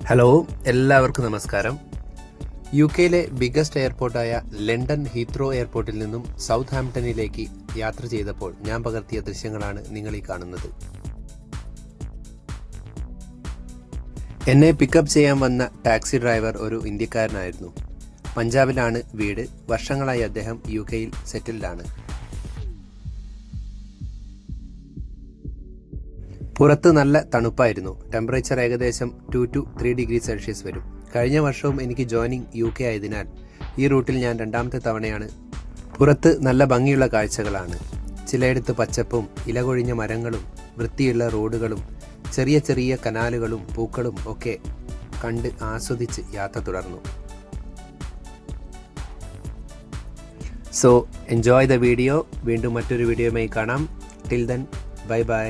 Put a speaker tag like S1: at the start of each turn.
S1: Hello, എല്ലാവർക്കും നമസ്കാരം. യുകെയിലെ biggest എയർപോർട്ടായ London Heathrow എയർപോർട്ടിൽ നിന്നും സൗത്ത് ഹാംപ്ടണിലേക്ക് യാത്ര ചെയ്തപ്പോൾ ഞാൻ പകർത്തിയ ദൃശ്യങ്ങളാണ് നിങ്ങൾ ഈ കാണുന്നത്. എന്നെ പിക്കപ്പ് ചെയ്യാൻ വന്ന ടാക്സി ഡ്രൈവർ ഒരു ഇന്ത്യക്കാരനായിരുന്നു. പഞ്ചാബിലാണ് വീട്. വർഷങ്ങളായി അദ്ദേഹം യുകെയിൽ സെറ്റിൽഡാണ്. പുറത്ത് നല്ല തണുപ്പായിരുന്നു. ടെമ്പറേച്ചർ ഏകദേശം 2 to 3 ഡിഗ്രി സെൽഷ്യസ് വരും. കഴിഞ്ഞ വർഷവും എനിക്ക് ജോയിനിങ് UK ആയതിനാൽ ഈ റൂട്ടിൽ ഞാൻ രണ്ടാമത്തെ തവണയാണ്. പുറത്ത് നല്ല ഭംഗിയുള്ള കാഴ്ചകളാണ്. ചിലയിടത്ത് പച്ചപ്പും ഇലകൊഴിഞ്ഞ മരങ്ങളും വൃത്തിയുള്ള റോഡുകളും ചെറിയ ചെറിയ കനാലുകളും പൂക്കളും ഒക്കെ കണ്ട് ആസ്വദിച്ച് യാത്ര തുടർന്നു. So enjoy the video. വീണ്ടും മറ്റൊരു വീഡിയോയുമായി കാണാം. Till then, bye bye.